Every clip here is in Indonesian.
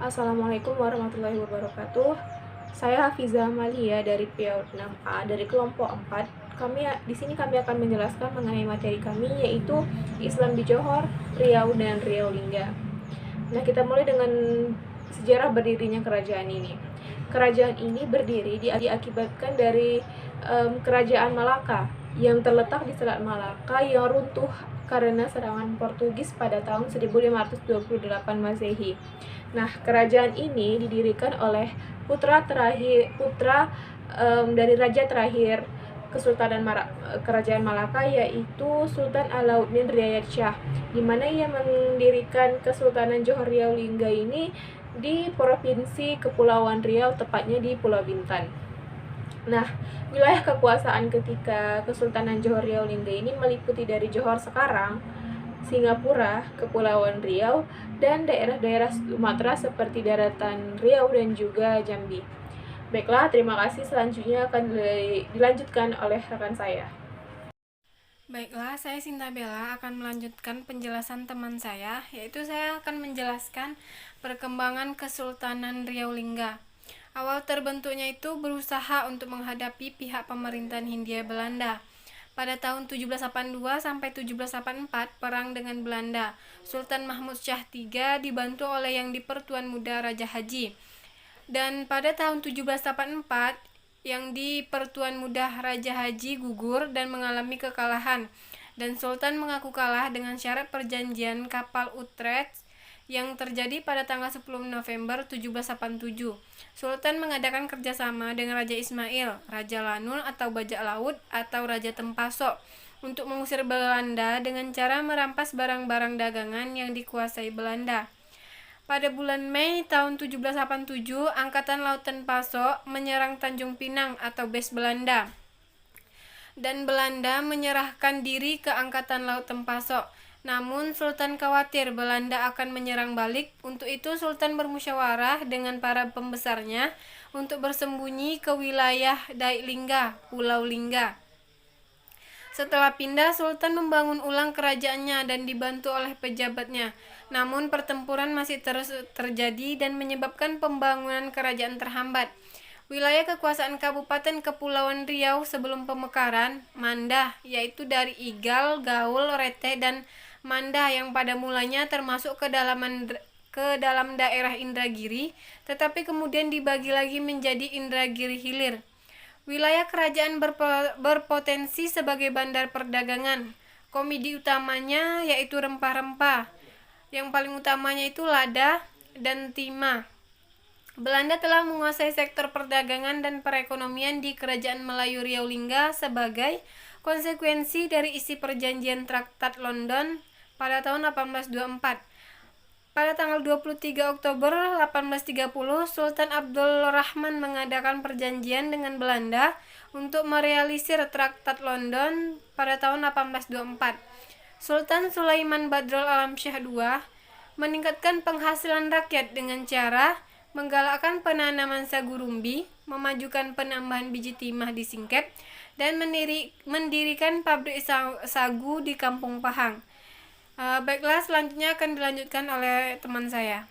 Assalamualaikum warahmatullahi wabarakatuh. Saya Hafiza Amalia dari PIAUD 6A dari kelompok 4. Kami akan menjelaskan mengenai materi kami, yaitu Islam di Johor, Riau, dan Riau Lingga. Nah, kita mulai dengan sejarah berdirinya kerajaan ini. Kerajaan ini berdiri diakibatkan dari kerajaan Malaka yang terletak di Selat Malaka yang runtuh karena serangan Portugis pada tahun 1528 Masehi. Nah, kerajaan ini didirikan oleh putra dari raja terakhir Kerajaan Malaka, yaitu Sultan Alauddin Riayat Shah, di mana ia mendirikan Kesultanan Johor Riau Lingga ini di Provinsi Kepulauan Riau, tepatnya di Pulau Bintan. Nah, wilayah kekuasaan ketika Kesultanan Johor Riau Lingga ini meliputi dari Johor sekarang, Singapura, Kepulauan Riau, dan daerah-daerah Sumatera seperti daratan Riau dan juga Jambi. Baiklah, terima kasih. Selanjutnya akan dilanjutkan oleh rekan saya. Baiklah, saya Sinta Bella akan melanjutkan penjelasan teman saya, yaitu saya akan menjelaskan perkembangan Kesultanan Riau Lingga. Awal terbentuknya itu berusaha untuk menghadapi pihak pemerintahan Hindia Belanda. Pada tahun 1782 sampai 1784 perang dengan Belanda. Sultan Mahmud Shah III dibantu oleh yang di-Pertuan Muda Raja Haji. Dan pada tahun 1784 yang di-Pertuan Muda Raja Haji gugur dan mengalami kekalahan, dan Sultan mengaku kalah dengan syarat perjanjian Kapal Utrecht yang terjadi pada tanggal 10 November 1787. Sultan mengadakan kerjasama dengan Raja Ismail, Raja Lanul atau Bajak Laut atau Raja Tempasok untuk mengusir Belanda dengan cara merampas barang-barang dagangan yang dikuasai Belanda. Pada bulan Mei tahun 1787, Angkatan Laut Tempasok menyerang Tanjung Pinang atau base Belanda. Dan Belanda menyerahkan diri ke Angkatan Laut Tempasok. Namun Sultan khawatir Belanda akan menyerang balik. Untuk itu Sultan bermusyawarah dengan para pembesarnya untuk bersembunyi ke wilayah Daik Lingga, Pulau Lingga. Setelah pindah, Sultan membangun ulang kerajaannya dan dibantu oleh pejabatnya. Namun pertempuran masih terus terjadi dan menyebabkan pembangunan kerajaan terhambat. Wilayah kekuasaan Kabupaten Kepulauan Riau sebelum pemekaran, Mandah, yaitu dari Igal, Gaul, Rete, dan Mandah yang pada mulanya termasuk ke dalam daerah Indragiri, tetapi kemudian dibagi lagi menjadi Indragiri Hilir. Wilayah kerajaan berpotensi sebagai bandar perdagangan. Komodi utamanya yaitu rempah-rempah. Yang paling utamanya itu lada dan timah. Belanda telah menguasai sektor perdagangan dan perekonomian di Kerajaan Melayu Riau Lingga sebagai konsekuensi dari isi perjanjian Traktat London pada tahun 1824. Pada tanggal 23 Oktober 1830, Sultan Abdul Rahman mengadakan perjanjian dengan Belanda untuk merealisir Traktat London pada tahun 1824. Sultan Sulaiman Badrul Alam Shah II meningkatkan penghasilan rakyat dengan cara menggalakkan penanaman sagu rumbi, memajukan penambahan biji timah di Singkep, dan mendirikan pabrik sagu di Kampung Pahang. Baiklah, selanjutnya akan dilanjutkan oleh teman saya.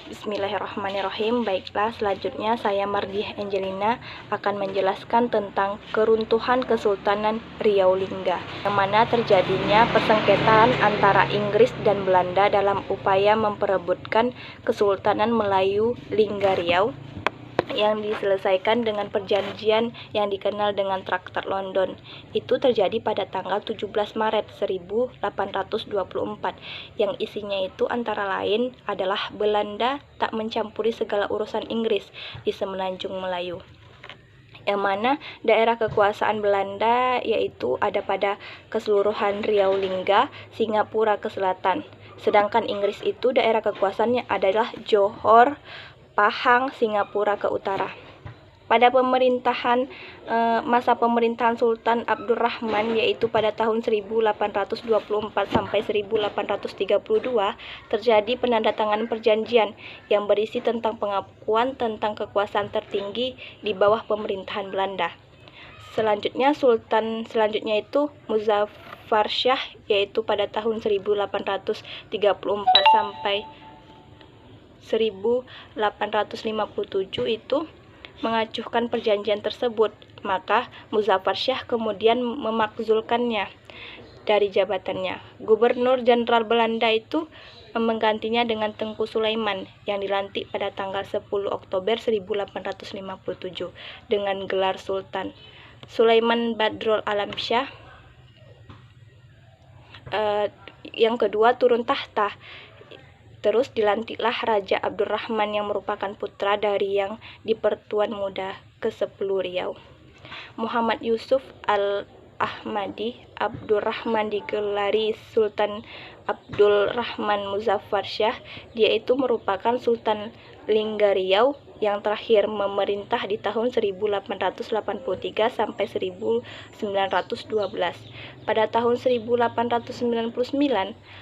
Bismillahirrahmanirrahim. Baiklah, selanjutnya saya Mardiah Angelina akan menjelaskan tentang keruntuhan Kesultanan Riau Lingga, yang mana terjadinya persengketaan antara Inggris dan Belanda dalam upaya memperebutkan Kesultanan Melayu Lingga Riau yang diselesaikan dengan perjanjian yang dikenal dengan Traktat London. Itu terjadi pada tanggal 17 Maret 1824, yang isinya itu antara lain adalah Belanda tak mencampuri segala urusan Inggris di Semenanjung Melayu, yang mana daerah kekuasaan Belanda yaitu ada pada keseluruhan Riau Lingga, Singapura ke selatan. Sedangkan Inggris itu daerah kekuasaannya adalah Johor, Pahang, Singapura ke utara. Pada masa pemerintahan Sultan Abdurrahman, yaitu pada tahun 1824 sampai 1832, terjadi penandatanganan perjanjian yang berisi tentang pengakuan tentang kekuasaan tertinggi di bawah pemerintahan Belanda. Selanjutnya Sultan selanjutnya itu Muzaffar Shah, yaitu pada tahun 1834 sampai 1857 itu mengacuhkan perjanjian tersebut, maka Muzaffar Shah kemudian memakzulkannya dari jabatannya. Gubernur Jenderal Belanda itu menggantinya dengan Tengku Sulaiman yang dilantik pada tanggal 10 Oktober 1857 dengan gelar Sultan. Sulaiman Badrul Alam Shah yang kedua turun tahta. Terus dilantiklah Raja Abdurrahman yang merupakan putra dari yang di Pertuan Muda ke-10 Riau. Muhammad Yusuf Al-Ahmadi Abdurrahman digelari Sultan Abdul Rahman Muzaffar Shah. Dia itu merupakan Sultan Lingga Riau yang terakhir memerintah di tahun 1883 sampai 1912. Pada tahun 1899,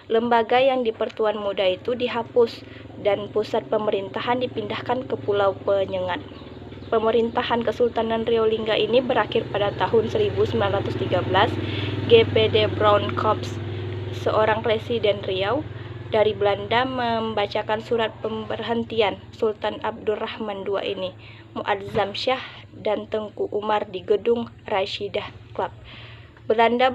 lembaga yang di Pertuan Muda itu dihapus dan pusat pemerintahan dipindahkan ke Pulau Penyengat. Pemerintahan Kesultanan Riau Lingga ini berakhir pada tahun 1913. GPD Brown Corps, seorang presiden Riau dari Belanda, membacakan surat pemberhentian Sultan Abdurrahman II ini, Muazzam Shah dan Tengku Umar di gedung Rashidah Club. Belanda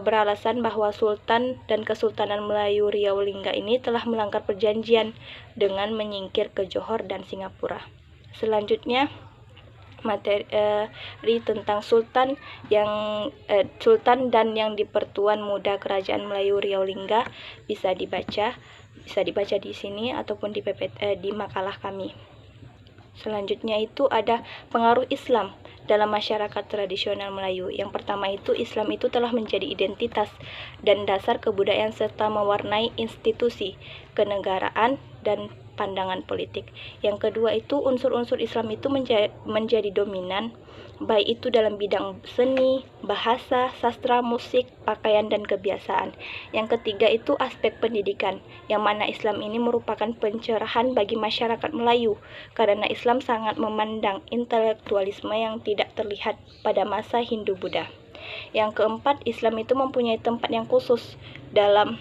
beralasan bahwa Sultan dan Kesultanan Melayu Riau Lingga ini telah melanggar perjanjian dengan menyingkir ke Johor dan Singapura. Selanjutnya, materi tentang Sultan dan yang di Pertuan Muda Kerajaan Melayu Riau Lingga bisa dibaca di sini ataupun di makalah kami. Selanjutnya itu ada pengaruh Islam dalam masyarakat tradisional Melayu. Yang pertama itu, Islam itu telah menjadi identitas dan dasar kebudayaan serta mewarnai institusi kenegaraan dan pandangan politik. Yang kedua itu, unsur-unsur Islam itu menjadi dominan, baik itu dalam bidang seni, bahasa, sastra, musik, pakaian, dan kebiasaan. Yang ketiga itu aspek pendidikan, yang mana Islam ini merupakan pencerahan bagi masyarakat Melayu, karena Islam sangat memandang intelektualisme yang tidak terlihat pada masa Hindu-Buddha. Yang keempat, Islam itu mempunyai tempat yang khusus dalam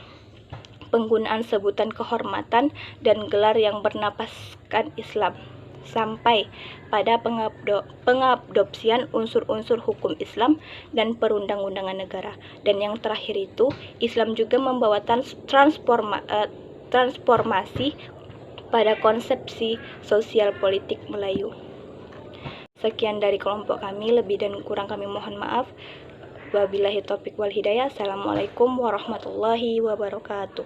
penggunaan sebutan kehormatan dan gelar yang bernapaskan Islam, sampai pada pengadopsian unsur-unsur hukum Islam dan perundang-undangan negara. Dan yang terakhir itu, Islam juga membawa transformasi pada konsepsi sosial politik Melayu. Sekian dari kelompok kami, lebih dan kurang kami mohon maaf. Wabillahi taufiq wal hidayah. Assalamualaikum warahmatullahi wabarakatuh.